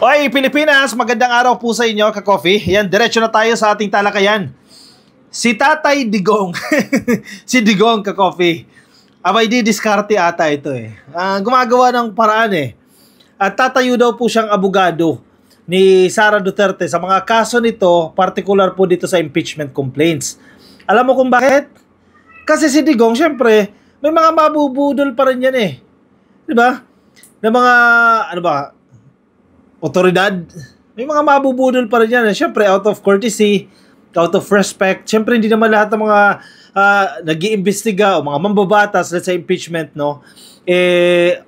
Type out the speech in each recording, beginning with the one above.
Oy, Pilipinas, magandang araw po sa inyo, ka-coffee. Yan, diretso na tayo sa ating talakayan. Si Tatay Digong. Si Digong, ka-coffee. Abay, di diskarte ata ito eh. Gumagawa ng paraan eh. At tatayo daw po siyang abogado ni Sara Duterte sa mga kaso nito, particular po dito sa impeachment complaints. Alam mo kung bakit? Kasi si Digong, syempre, may mga mabubudol pa rin yan eh. Diba? Na mga, ano ba, otoridad, may mga mabubudol pa rin yan. Siyempre, out of courtesy, out of respect, siyempre hindi naman lahat ng mga nag-iimbestiga o mga mambabatas, let's say impeachment, no,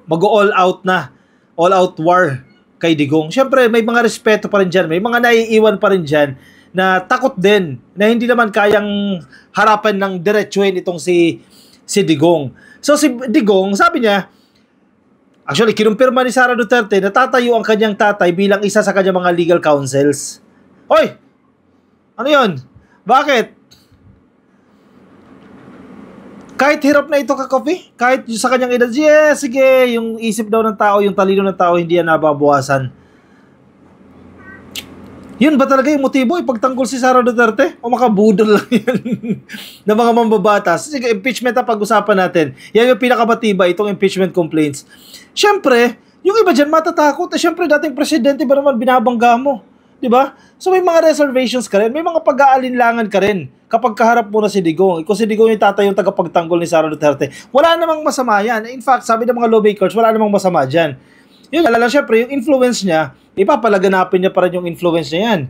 mag-all out na, all out war kay Digong. Siyempre, may mga respeto pa rin dyan, may mga naiiwan pa rin dyan na takot din, na hindi naman kayang harapan ng diretsuhin itong si Digong. So si Digong, sabi niya, actually, kinumpirma ni Sara Duterte na tatayo ang kanyang tatay bilang isa sa kanyang mga legal counsels. Hoy! Ano yun? Bakit? Kahit hirap na ito, ka-coffee, kahit sa kanyang edad, sige, yung isip daw ng tao, yung talino ng tao, hindi yan nababawasan. Yun ba talaga yung motibo? Ipagtanggol si Sara Duterte? O makabudol lang yan ng mga mambabatas? Sige, impeachment na pag-usapan natin. Yan yung pinakamatibay, itong impeachment complaints. Siyempre, yung iba dyan matatakot. Siyempre, dating presidente ba naman binabangga mo? Diba? So may mga reservations ka rin, may mga pag-aalinlangan ka rin kapag kaharap mo na si Digong. Kung si Digong yung tatay yung tagapagtanggol ni Sara Duterte, wala namang masama yan. In fact, sabi ng mga lawmakers, wala namang masama dyan. Yun lang, syempre, yung influence niya, ipapalaganapin niya pa rin yung influence niya yan.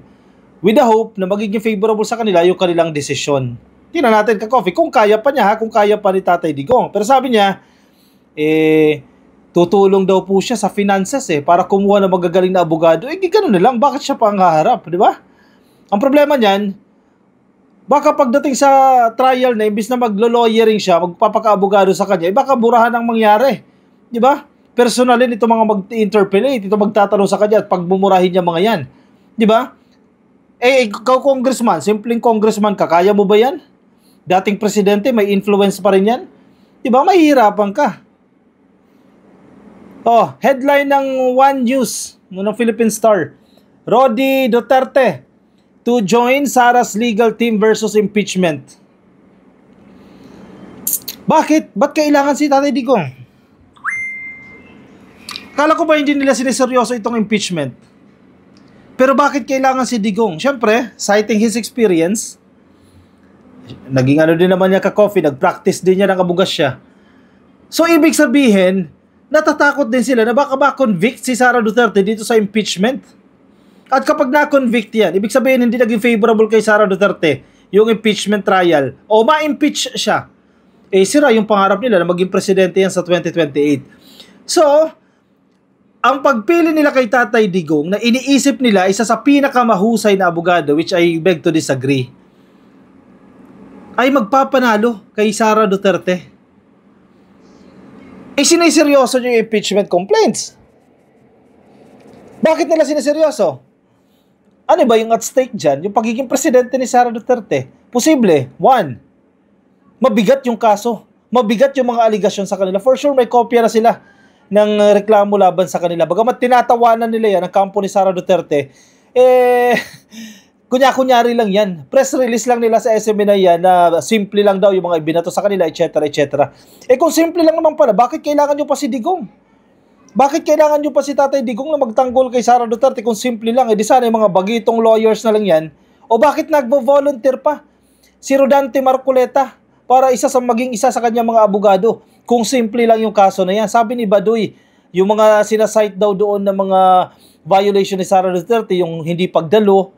With the hope na magiging favorable sa kanila yung kanilang desisyon. Tingnan natin, ka-coffee, kung kaya pa niya, kung kaya pa ni Tatay Digong. Pero sabi niya, tutulong daw po siya sa finances para kumuha ng magagaling na abogado. Gano'n na lang, bakit siya pa ang haharap, di ba? Ang problema niyan, baka pagdating sa trial na, imbis na maglo-lawyering siya, magpapaka-abogado sa kanya, baka burahan ang mangyari, di ba? Personalin ito mga mag-interpellate, ito magtatanong sa kanya at pagbumurahin niya mga yan. Di ba? Ikaw congressman, simpleng congressman ka, kaya mo ba yan? Dating presidente, may influence pa rin yan? Di ba? Mahihirapan ka. Headline ng One News, ng Philippine Star. Rody Duterte to join Sara's legal team versus impeachment. Bakit? Ba't kailangan si Tatay Digong? Kala ko ba hindi nila sineseryoso itong impeachment? Pero bakit kailangan si Digong? Siyempre, citing his experience, naging ano din naman niya ka-coffee, nag-practice din niya ng abogasya. So, ibig sabihin, natatakot din sila na baka ma-convict si Sara Duterte dito sa impeachment. At kapag na-convict yan, ibig sabihin hindi naging favorable kay Sara Duterte yung impeachment trial o ma-impeach siya. Sira yung pangarap nila na maging presidente yan sa 2028. So, ang pagpili nila kay Tatay Digong na iniisip nila isa sa pinakamahusay na abogado, which I beg to disagree, ay magpapanalo kay Sara Duterte. Siniseryoso nyo yung impeachment complaints. Bakit nila siniseryoso? Ano ba yung at stake dyan? Yung pagiging presidente ni Sara Duterte? Posible, one, mabigat yung kaso. Mabigat yung mga aligasyon sa kanila. For sure, may kopya na sila ng reklamo laban sa kanila. Bagamat tinatawanan nila yan, ang kampo ni Sara Duterte, kunya-kunyari lang yan. Press release lang nila sa SMNI yan na simple lang daw yung mga ibinato sa kanila, etc. etc. Kung simple lang naman pala, bakit kailangan nyo pa si Digong? Bakit kailangan nyo pa si Tatay Digong na magtanggol kay Sara Duterte kung simple lang? Di sana yung mga bagitong lawyers na lang yan. O bakit nagvo-volunteer pa si Rodante Marcoleta para maging isa sa kanya mga abogado kung simple lang yung kaso na yan? Sabi ni Baduy, yung mga sinasite daw doon na mga violation ni Sara Duterte, yung hindi pagdalo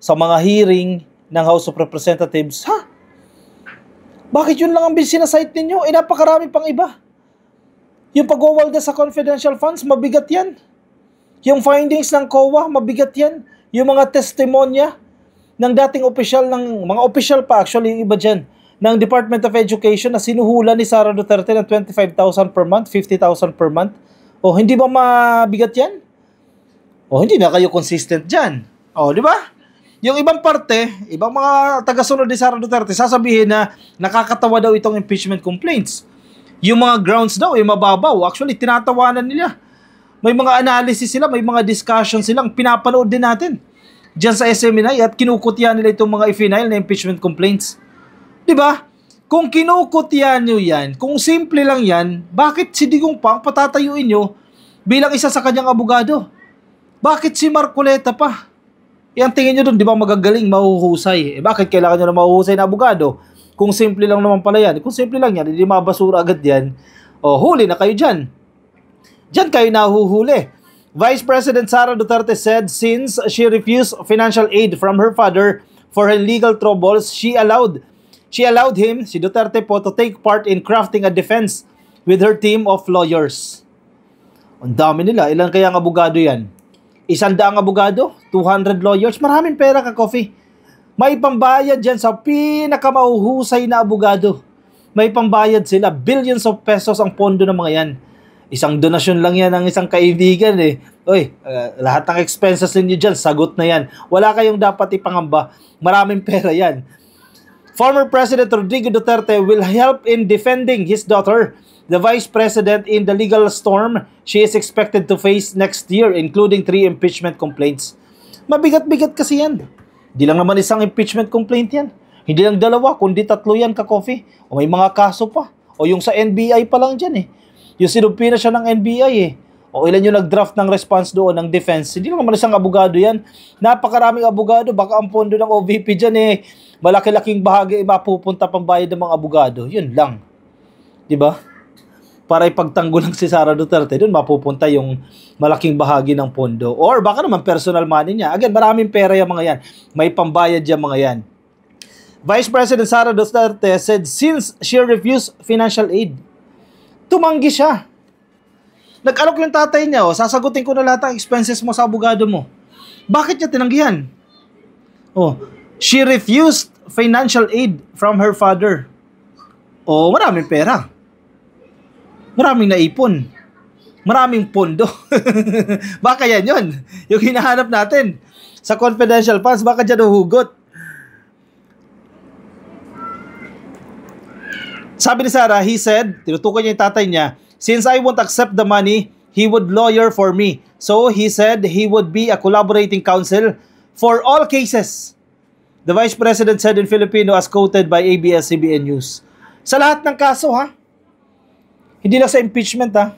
sa mga hearing ng House of Representatives. Bakit yun lang ang sinasite ninyo? Napakarami pang iba. Yung pagwawalda sa confidential funds, mabigat yan. Yung findings ng COA, mabigat yan. Yung mga testimonya ng dating opisyal, ng mga opisyal pa actually, yung iba dyan, ng Department of Education na sinuhula ni Sara Duterte ng 25,000 per month, 50,000 per month. Hindi ba mabigat yan? Hindi na kayo consistent dyan. Di ba? Yung ibang parte, ibang mga tagasunod ni Sara Duterte, sasabihin na nakakatawa daw itong impeachment complaints. Yung mga grounds daw, mababaw. Actually, tinatawanan nila. May mga analysis sila, may mga discussion silang pinapanood din natin diyan sa SMNI at kinukutya nila itong mga i-file na impeachment complaints. 'Di ba? Kung kinukutya nyo yan, kung simple lang yan, bakit si Digong pa ang patatayuin nyo bilang isa sa kanyang abogado? Bakit si Marcoleta pa? Yan tingin nyo dun, di ba magagaling, mahuhusay? Bakit kailangan nyo na mahuhusay na abogado? Kung simple lang naman pala yan. Kung simple lang yan, hindi mabasura agad yan. O, huli na kayo dyan. Diyan kayo nahuhuli. Vice President Sara Duterte said since she refused financial aid from her father for her legal troubles, she allowed him, si Duterte po, to take part in crafting a defense with her team of lawyers. Ang dami nila. Ilan kaya ang abogado yan? 100 abogado? 200 lawyers? Maraming pera ka, Coffee. May pambayad dyan sa pinakamauhusay na abogado. May pambayad sila. Billions of pesos ang pondo ng mga yan. Isang donasyon lang yan ng isang kaibigan eh. Oy, lahat ng expenses ninyo dyan, sagot na yan. Wala kayong dapat ipangamba. Maraming pera yan. Former President Rodrigo Duterte will help in defending his daughter, the Vice President, in the legal storm she is expected to face next year, including 3 impeachment complaints. Mabigat-bigat kasi yan. Hindi lang naman isang impeachment complaint yan. Hindi lang 2, kundi 3 yan, ka-Coffee. O may mga kaso pa. O yung sa NBI pa lang dyan eh. Yung sinumpi na siya ng NBI eh. O ilan yung nag-draft ng response doon ng defense. Hindi lang naman isang abogado yan. Napakaraming abogado. Baka ang pondo ng OVP dyan eh. Malaki-laking bahagi mapupunta pang bayad ng mga abogado. Yun lang. Diba? Para ipagtanggol lang si Sara Duterte, doon mapupunta yung malaking bahagi ng pondo. Or baka naman personal money niya. Again, maraming pera yung mga yan. May pambayad yung mga yan. Vice President Sara Duterte said since she refused financial aid, tumanggi siya. Nag-alok yung tatay niya, sasagutin ko na lahat ng expenses mo sa abogado mo. Bakit niya tinanggihan? She refused financial aid from her father. Maraming pera. Maraming naipon. Maraming pondo. Baka yan yun. Yung hinahanap natin sa confidential funds, baka dyan uhugot. Sabi ni Sarah, he said, tinutukoy niya yung tatay niya, since I won't accept the money, he would lawyer for me. So he said he would be a collaborating counsel for all cases. The Vice President said in Filipino as quoted by ABS-CBN News. Sa lahat ng kaso ha? Hindi lang sa impeachment ha?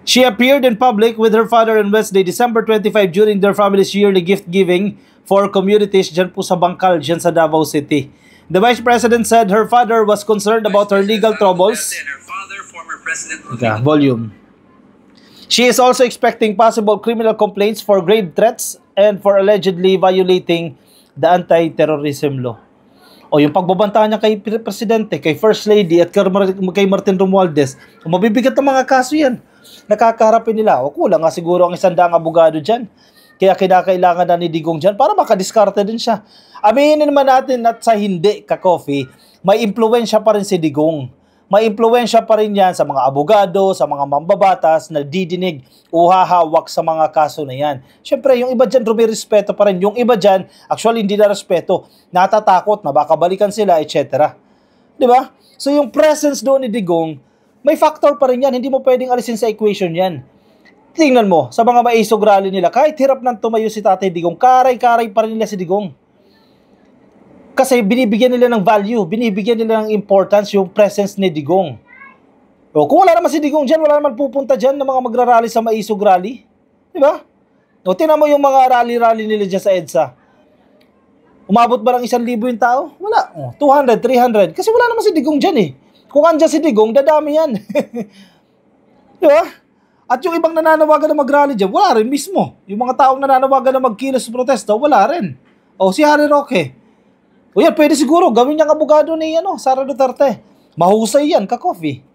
She appeared in public with her father on Wednesday, December 25 during their family's yearly gift giving for communities dyan po sa Bangkal, dyan sa Davao City. The Vice President said her father was concerned about her legal troubles. Volume. She is also expecting possible criminal complaints for grave threats and for allegedly violating the anti-terrorism law. Yung pagbabanta niya kay Presidente, kay First Lady at kay Martin Romualdez, mabibigat ng mga kaso yan. Nakakaharapin nila. Kulang nga siguro ang 100 abogado dyan. Kaya kinakailangan na ni Digong dyan para makadiskarte din siya. Aminin naman natin at sa hindi, ka-Coffee, may impluwensya pa rin si Digong. May impluwensya pa rin yan sa mga abogado, sa mga mambabatas na didinig o hahawak sa mga kaso na yan. Siyempre, yung iba dyan rumirespeto pa rin. Yung iba dyan, actually hindi na respeto. Natatakot na baka balikan sila, etc. Diba? So yung presence doon ni Digong, may factor pa rin yan. Hindi mo pwedeng alisin sa equation yan. Tingnan mo, sa mga maisog rally nila, kahit hirap nang tumayo si Tatay Digong, karay-karay pa rin nila si Digong. Kasi binibigyan nila ng value, binibigyan nila ng importance yung presence ni Digong. Kung wala naman si Digong dyan, wala naman pupunta dyan ng mga magrarally sa maisog rally. Diba? Tingnan mo yung mga rally-rally nila dyan sa EDSA. Umabot ba ng 1,000 yung tao? Wala. 200, 300. Kasi wala naman si Digong dyan eh. Kung andyan si Digong, dadami yan. Diba? At yung ibang nananawagan na mag-rally dyan, wala rin mismo. Yung mga taong nananawagan na magkilos protesta, wala rin. Si Harry Roque. Yan, pwede siguro, gawin niyang abogado ni Sara Duterte. Mahusay yan, ka-Coffee.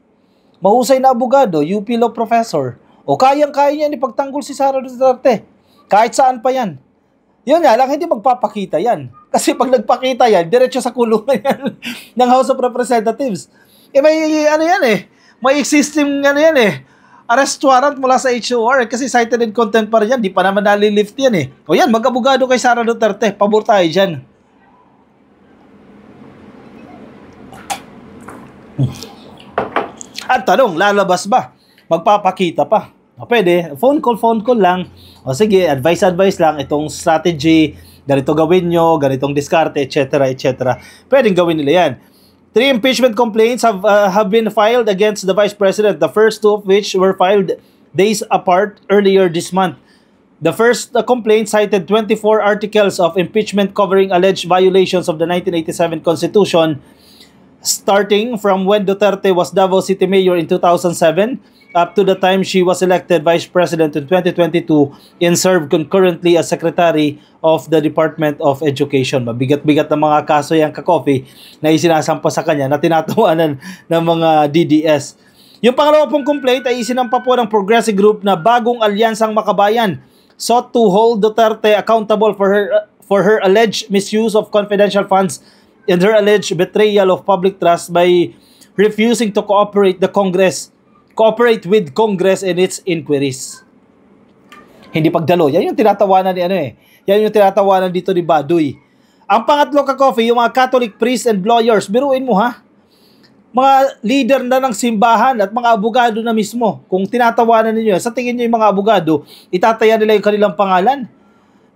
Mahusay na abogado, UP Law Professor. Kayang-kaya niya ipagtanggol si Sara Duterte. Kahit saan pa yan. Yun nga lang, hindi magpapakita yan. Kasi pag nagpakita yan, diretso sa kulungan yan ng House of Representatives. May may existing arrest warrant mula sa HOR kasi cited in contempt pa rin yan. Di pa naman nalilift yan yan, mag-abogado kay Sara Duterte. Pabor tayo dyan. At tanong, lalabas ba? Magpapakita pa? O pwede, phone call lang. O sige, advice lang, itong strategy, ganito gawin nyo, ganitong diskarte, etc., etc. Pwedeng gawin nila yan. 3 impeachment complaints have been filed against the Vice President, the first 2 of which were filed days apart earlier this month. The first complaint cited 24 articles of impeachment covering alleged violations of the 1987 Constitution, starting from when Duterte was Davao City Mayor in 2007 up to the time she was elected Vice President in 2022 and served concurrently as Secretary of the Department of Education. Mabigat-bigat na mga kaso yan ka-coffee na isinasampa sa kanya na tinatawanan ng mga DDS. Yung pangalawa pong complaint ay isinampa po ng Progressive Group na Bagong Alyansang Makabayan sought to hold Duterte accountable for her alleged misuse of confidential funds and her alleged betrayal of public trust by refusing to cooperate with Congress in its inquiries. Hindi pagdalo. Yan yung tinatawanan ni Yan yung tinatawanan dito ni Baduy. Ang pangatlo ka-coffee, yung mga Catholic priests and lawyers. Biruin mo ha. Mga leader na ng simbahan at mga abogado na mismo. Kung tinatawanan ninyo, sa tingin niyo yung mga abogado, itataya nila yung kanilang pangalan.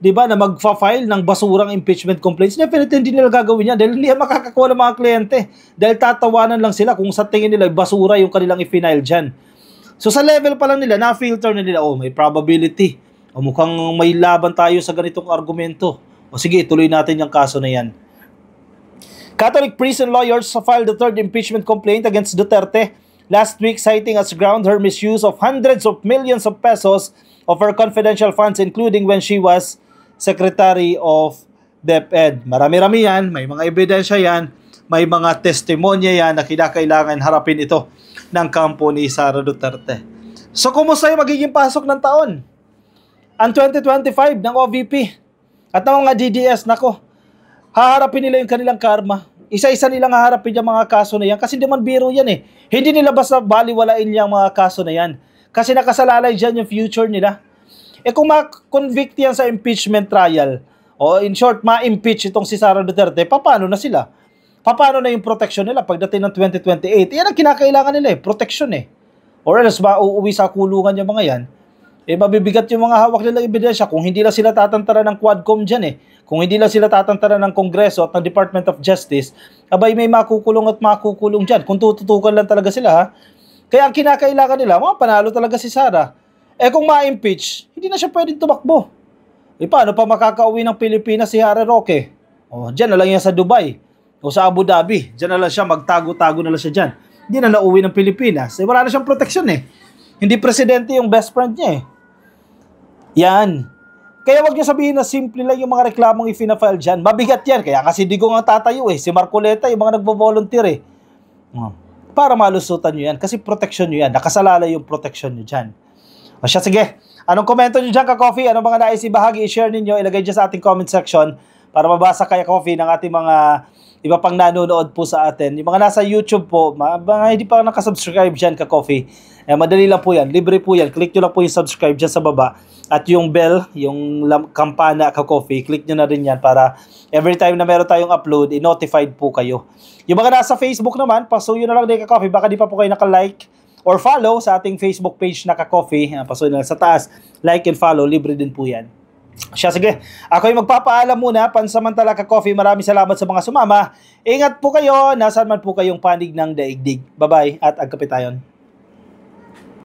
'Di ba, na magfa-file ng basurang impeachment complaints. Definitely hindi nila gagawin yan dahil hindi makakakuha ng mga kliyente. Dahil tatawanan lang sila kung sa tingin nila basura yung kanilang i-file dyan. So sa level pa lang nila, na-filter na nila, may probability. O mukhang may laban tayo sa ganitong argumento. O sige, tuloy natin yung kaso na yan. Catholic priests and lawyers filed the third impeachment complaint against Duterte last week, citing as ground her misuse of hundreds of millions of pesos of her confidential funds, including when she was Secretary of DepEd. Marami-rami yan, may mga ebidensya yan, may mga testimonya yan na kinakailangan harapin ito ng kampo ni Sara Duterte. So, kumusta yung magiging pasok ng taon? Ang 2025 ng OVP at ng mga DDS, nako, haharapin nila yung kanilang karma. Isa-isa nilang haharapin yung mga kaso na yan kasi hindi man biro yan eh. Hindi nila basta baliwalain yung mga kaso na yan kasi nakasalalay dyan yung future nila. Kung ma-convict yan sa impeachment trial, o in short, ma-impeach itong si Sara Duterte, paano na sila? Paano na yung protection nila pagdating ng 2028? Yan ang kinakailangan nila protection Or else ba uuwi sa kulungan yung mga yan? Mabibigat yung mga hawak nilang ebidensya kung hindi lang sila tatantara ng Quadcom dyan Kung hindi lang sila tatantara ng Kongreso at ng Department of Justice, abay may makukulong at makukulong dyan. Kung tututukan lang talaga sila Kaya ang kinakailangan nila, panalo talaga si Sara. Kung ma-impeach, hindi na siya pwedeng tumakbo. Paano pa makakauwi ng Pilipinas si Harry Roque? Dyan na lang yan sa Dubai. O sa Abu Dhabi. Dyan na lang siya, magtago-tago na lang siya dyan. Hindi na nauwi ng Pilipinas. Wala na siyang proteksyon Hindi presidente yung best friend niya Yan. Kaya wag niyo sabihin na simple lang yung mga reklamong i-file dyan. Mabigat yan. Kaya kasi Digong ang tatayo Si Marcoleta, yung mga nagbo-volunteer Para malusutan nyo yan. Kasi protection nyo yan. Nakasalalay yung protection nyo dyan. O siya, sige. Anong komento nyo dyan ka-coffee? Anong mga nais ibahagi? I-share ninyo. Ilagay dyan sa ating comment section para mabasa kaya coffee ng ating mga iba pang nanonood po sa atin. Yung mga nasa YouTube po, mga hindi pa nakasubscribe dyan ka-coffee. Madali lang po yan. Libre po yan. Click nyo lang po yung subscribe dyan sa baba. At yung bell, yung kampana ka-coffee, click nyo na rin yan para every time na meron tayong upload, i-notified po kayo. Yung mga nasa Facebook naman, pasuyo na lang din ka-coffee. Baka di pa po kayo naka-like or follow sa ating Facebook page na ka-coffee. Pasuyo na lang sa taas. Like and follow. Libre din po yan. Siya, sige. Ako yung magpapaalam muna. Pansamantala ka-coffee. Maraming salamat sa mga sumama. Ingat po kayo. Nasaan man po kayong panig ng daigdig. Bye-bye at agkapit tayon.